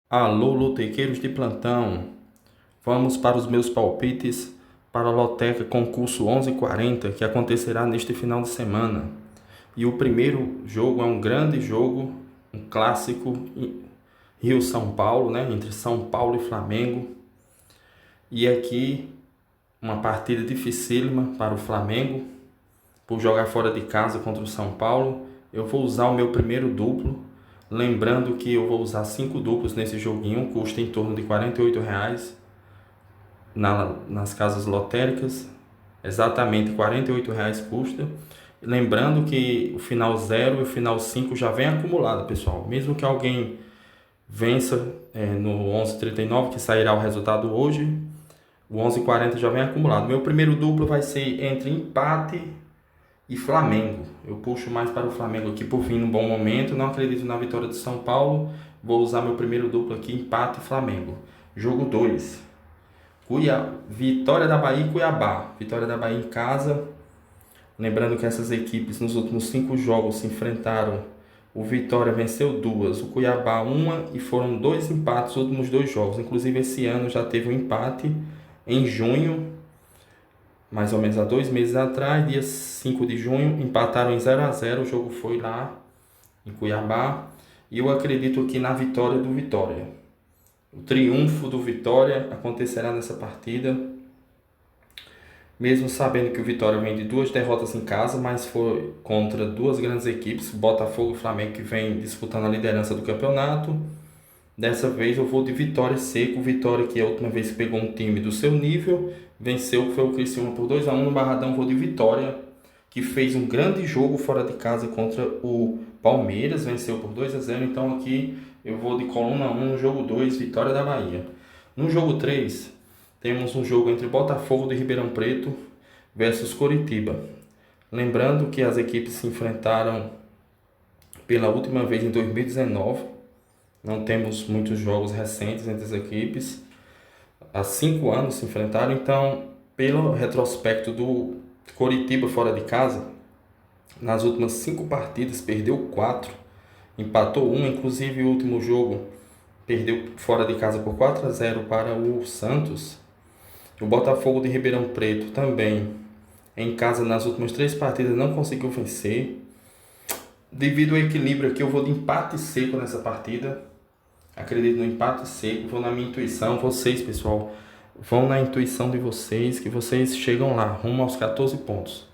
Alô, lotequeiros de plantão. Vamos para os meus palpites para a Loteca Concurso 1140, que acontecerá neste final de semana. E o primeiro jogo é um grande jogo, um clássico Rio-São Paulo, né? Entre São Paulo e Flamengo. E aqui uma partida dificílima para o Flamengo, por jogar fora de casa contra o São Paulo. Eu vou usar o meu primeiro duplo. Lembrando que eu vou usar 5 duplos nesse joguinho, custa em torno de R$ 48 nas casas lotéricas, exatamente R$ 48 custa. Lembrando que o final 0 e o final 5 já vem acumulado, pessoal. Mesmo que alguém vença no 11:39, que sairá o resultado hoje, o 11:40 já vem acumulado. Meu primeiro duplo vai ser entre empate e Flamengo. Eu puxo mais para o Flamengo aqui por vir num bom momento. Não acredito na vitória de São Paulo. Vou usar meu primeiro duplo aqui, empate e Flamengo. Jogo 2. Vitória da Bahia e Cuiabá. Vitória da Bahia em casa. Lembrando que essas equipes nos últimos 5 jogos se enfrentaram. O Vitória venceu 2, o Cuiabá 1 e foram 2 empates nos últimos 2 jogos. Inclusive esse ano já teve um empate em junho, mais ou menos há 2 meses atrás, dia 5 de junho, empataram em 0-0. O jogo foi lá em Cuiabá. E eu acredito aqui na vitória do Vitória. O triunfo do Vitória acontecerá nessa partida, mesmo sabendo que o Vitória vem de 2 derrotas em casa, mas foi contra 2 grandes equipes, Botafogo e Flamengo, que vem disputando a liderança do campeonato. Dessa vez eu vou de Vitória seco. Vitória, que a última vez pegou um time do seu nível, venceu, que foi o Criciúma por 2-1 no Barradão. Vou de Vitória, que fez um grande jogo fora de casa contra o Palmeiras, venceu por 2-0. Então aqui eu vou de coluna 1 no jogo 2, Vitória da Bahia. No jogo 3, temos um jogo entre Botafogo de Ribeirão Preto versus Coritiba. Lembrando que as equipes se enfrentaram pela última vez em 2019. Não temos muitos jogos recentes entre as equipes. Há 5 anos se enfrentaram. Então, pelo retrospecto do Coritiba fora de casa, nas últimas 5 partidas perdeu 4, empatou 1. Inclusive o último jogo perdeu fora de casa por 4-0 para o Santos. O Botafogo de Ribeirão Preto também, em casa, nas últimas 3 partidas não conseguiu vencer. Devido ao equilíbrio aqui, eu vou de empate seco nessa partida. Acredito no empate seco, vou na minha intuição. Vocês, pessoal, vão na intuição de vocês, que vocês chegam lá, rumo aos 14 pontos.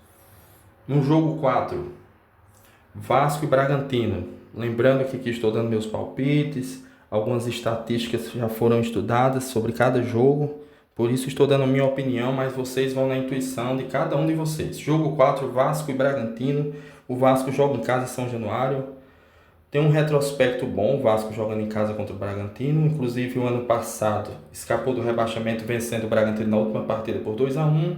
No jogo 4, Vasco e Bragantino. Lembrando que aqui estou dando meus palpites, algumas estatísticas já foram estudadas sobre cada jogo, por isso estou dando minha opinião, mas vocês vão na intuição de cada um de vocês. Jogo 4, Vasco e Bragantino. O Vasco joga em casa em São Januário. Tem um retrospecto bom, o Vasco jogando em casa contra o Bragantino. Inclusive, o ano passado escapou do rebaixamento, vencendo o Bragantino na última partida por 2-1.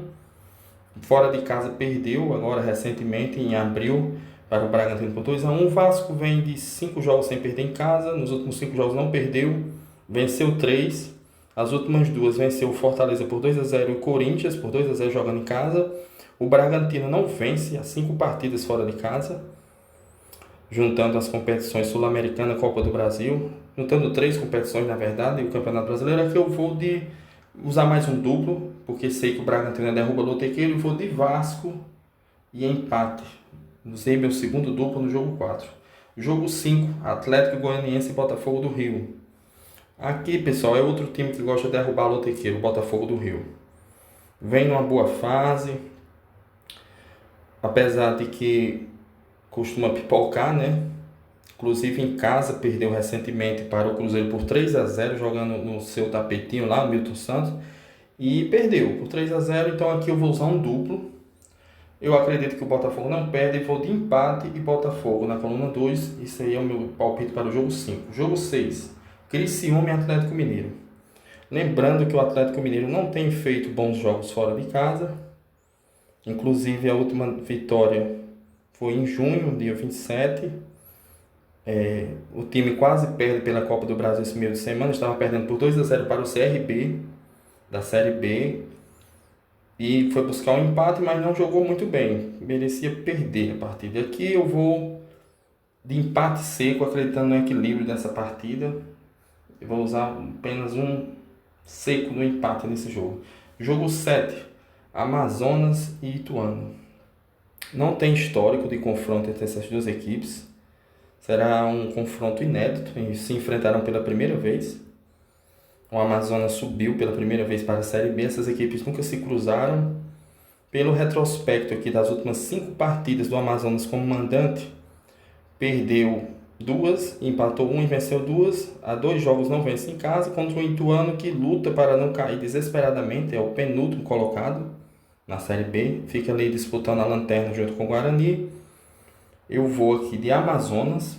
Fora de casa perdeu, agora recentemente, em abril, para o Bragantino por 2-1. O Vasco vem de 5 jogos sem perder em casa. Nos últimos 5 jogos não perdeu, venceu 3. As últimas 2 venceu o Fortaleza por 2-0 e o Corinthians por 2-0 jogando em casa. O Bragantino não vence há 5 partidas fora de casa, juntando as competições Sul-Americana, Copa do Brasil, juntando 3 competições, na verdade, e o Campeonato Brasileiro. Aqui eu vou de usar mais um duplo, porque sei que o Bragantino derruba o lotequeiro, e vou de Vasco e empate. Usei meu segundo duplo no jogo 4. Jogo 5, Atlético Goianiense e Botafogo do Rio. Aqui, pessoal, é outro time que gosta de derrubar o lotequeiro, o Botafogo do Rio. Vem numa boa fase, apesar de que costuma pipocar, né? Inclusive em casa perdeu recentemente para o Cruzeiro por 3-0, jogando no seu tapetinho lá, Milton Santos, e perdeu por 3-0. Então aqui eu vou usar um duplo. Eu acredito que o Botafogo não perde, vou de empate e Botafogo na coluna 2. Isso aí é o meu palpite para o jogo 5. Jogo 6, Criciúma e Atlético Mineiro. Lembrando que o Atlético Mineiro não tem feito bons jogos fora de casa. Inclusive a última vitória foi em junho, dia 27. O time quase perde pela Copa do Brasil esse meio de semana. Estava perdendo por 2-0 para o CRB, da Série B. E foi buscar um empate, mas não jogou muito bem. Merecia perder a partida. Aqui eu vou de empate seco, acreditando no equilíbrio dessa partida. Eu vou usar apenas um seco no empate nesse jogo. Jogo 7, Amazonas e Ituano. Não tem histórico de confronto entre essas duas equipes. Será um confronto inédito. Eles se enfrentaram pela primeira vez. O Amazonas subiu pela primeira vez para a Série B. Essas equipes nunca se cruzaram. Pelo retrospecto aqui das últimas 5 partidas do Amazonas como mandante, perdeu 2, empatou 1 e venceu 2. Há 2 jogos não vence em casa contra o Ituano, que luta para não cair desesperadamente. É o penúltimo colocado na Série B. Fica ali disputando a lanterna junto com o Guarani. Eu vou aqui de Amazonas,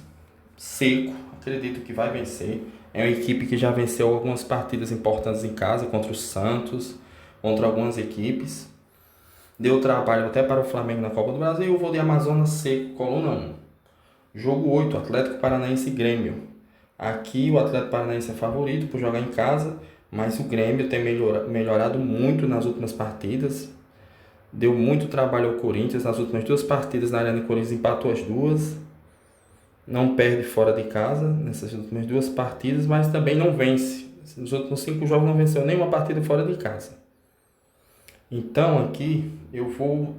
seco. Acredito que vai vencer. É uma equipe que já venceu algumas partidas importantes em casa, contra o Santos, contra algumas equipes. Deu trabalho até para o Flamengo na Copa do Brasil. Eu vou de Amazonas seco, coluna 1. Jogo 8, Atlético Paranaense e Grêmio. Aqui o Atlético Paranaense é favorito por jogar em casa, mas o Grêmio tem melhorado muito nas últimas partidas. Deu muito trabalho ao Corinthians nas últimas 2 partidas na Arena Corinthians, empatou as 2. Não perde fora de casa nessas últimas 2 partidas, mas também não vence. Nos últimos 5 jogos não venceu nenhuma partida fora de casa. Então aqui eu vou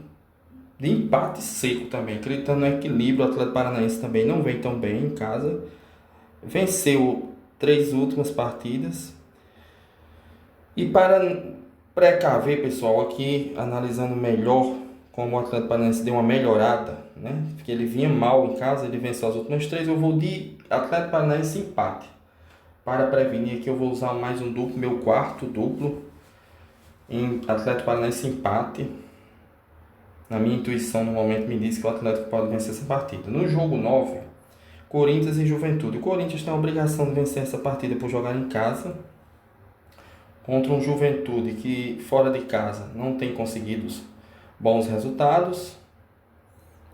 de empate seco também, acreditando no equilíbrio. O Atlético Paranaense também não vem tão bem em casa. Venceu 3 últimas partidas. E para precaver, pessoal, aqui analisando melhor como o Atlético Paranaense deu uma melhorada, né? Porque ele vinha mal em casa, ele venceu as últimas 3. Eu vou de Atlético Paranaense empate. Para prevenir aqui eu vou usar mais um duplo, meu quarto duplo, em Atlético Paranaense empate. Na minha intuição no momento me diz que o Atlético pode vencer essa partida. No jogo 9, Corinthians e Juventude. O Corinthians tem a obrigação de vencer essa partida por jogar em casa contra um Juventude que fora de casa não tem conseguido bons resultados.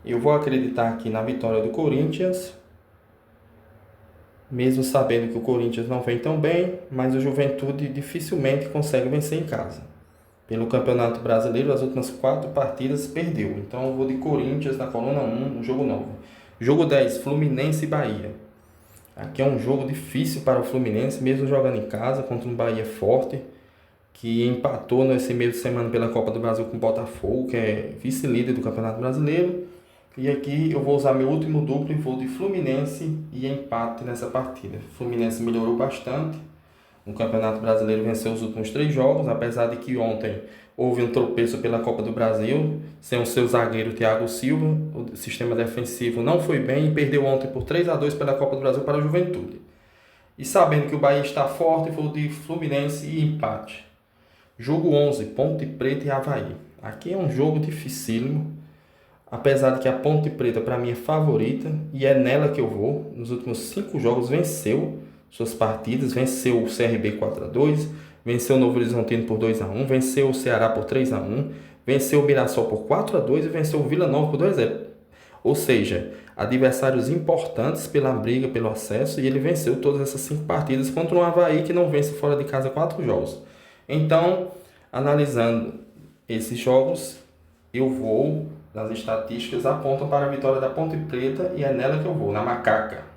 Eu vou acreditar aqui na vitória do Corinthians, mesmo sabendo que o Corinthians não vem tão bem, mas o Juventude dificilmente consegue vencer em casa. Pelo Campeonato Brasileiro, as últimas 4 partidas perdeu. Então eu vou de Corinthians na coluna 1, no jogo 9. Jogo 10, Fluminense e Bahia. Aqui é um jogo difícil para o Fluminense, mesmo jogando em casa, contra um Bahia forte, que empatou nesse meio de semana pela Copa do Brasil com o Botafogo, que é vice-líder do Campeonato Brasileiro. E aqui eu vou usar meu último duplo e vou de Fluminense e empate nessa partida. O Fluminense melhorou bastante. No Campeonato Brasileiro venceu os últimos 3 jogos, apesar de que ontem houve um tropeço pela Copa do Brasil, sem o seu zagueiro Thiago Silva. O sistema defensivo não foi bem e perdeu ontem por 3-2 pela Copa do Brasil para a Juventude. E sabendo que o Bahia está forte, vou de Fluminense e empate. Jogo 11, Ponte Preta e Avaí. Aqui é um jogo dificílimo, apesar de que a Ponte Preta para mim é favorita e é nela que eu vou. Nos últimos 5 jogos venceu suas partidas, venceu o CRB 4-2, venceu o Novo Horizontino por 2-1, venceu o Ceará por 3-1, venceu o Mirassol por 4-2 e venceu o Vila Nova por 2-0. Ou seja, adversários importantes pela briga, pelo acesso, e ele venceu todas essas 5 partidas contra um Avaí que não vence fora de casa 4 jogos. Então, analisando esses jogos, eu vou, nas estatísticas apontam para a vitória da Ponte Preta e é nela que eu vou, na macaca.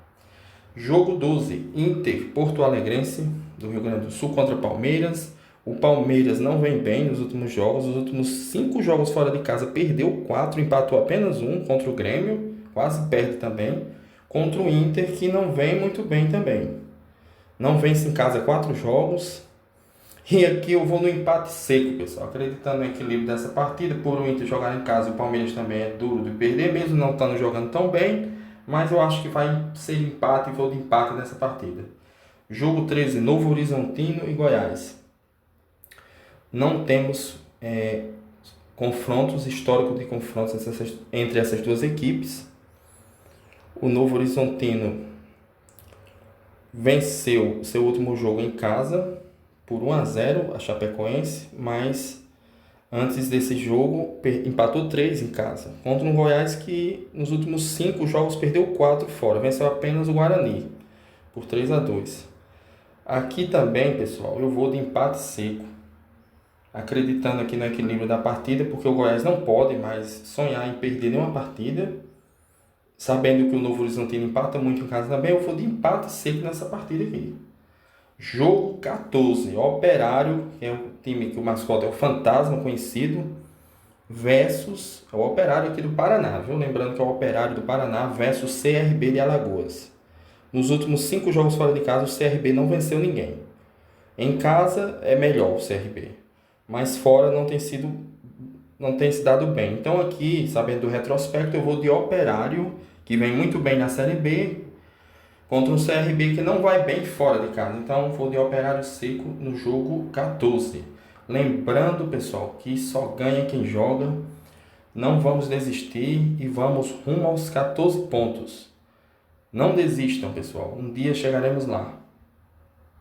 Jogo 12, Inter Porto Alegrense, do Rio Grande do Sul contra Palmeiras. O Palmeiras não vem bem nos últimos jogos. Os últimos 5 jogos fora de casa perdeu 4, empatou apenas 1 contra o Grêmio, quase perde também. Contra o Inter, que não vem muito bem também. Não vence em casa 4 jogos. E aqui eu vou no empate seco, pessoal. Acreditando no equilíbrio dessa partida, por o Inter jogar em casa, o Palmeiras também é duro de perder, mesmo não estando jogando tão bem. Mas eu acho que vai ser empate e vou de empate nessa partida. Jogo 13, Novo Horizontino e Goiás. Não temos confrontos, histórico de confrontos entre essas duas equipes. O Novo Horizontino venceu seu último jogo em casa por 1-0 a Chapecoense, mas antes desse jogo empatou 3 em casa, contra um Goiás que nos últimos 5 jogos perdeu 4 fora, venceu apenas o Guarani por 3-2. Aqui também, pessoal, eu vou de empate seco, acreditando aqui no equilíbrio da partida, porque o Goiás não pode mais sonhar em perder nenhuma partida, sabendo que o Novo Horizontino empata muito em casa também. Eu vou de empate seco nessa partida aqui. Jogo 14, Operário, que é o time que o mascote é o Fantasma conhecido, versus o Operário aqui do Paraná, viu? Lembrando que é o Operário do Paraná versus CRB de Alagoas. Nos últimos 5 jogos fora de casa, o CRB não venceu ninguém. Em casa é melhor o CRB, mas fora não tem se dado bem. Então aqui, sabendo do retrospecto, eu vou de Operário, que vem muito bem na Série B, contra um CRB que não vai bem fora de casa. Então vou de Operário Seco no jogo 14. Lembrando, pessoal, que só ganha quem joga. Não vamos desistir e vamos rumo aos 14 pontos. Não desistam, pessoal. Um dia chegaremos lá.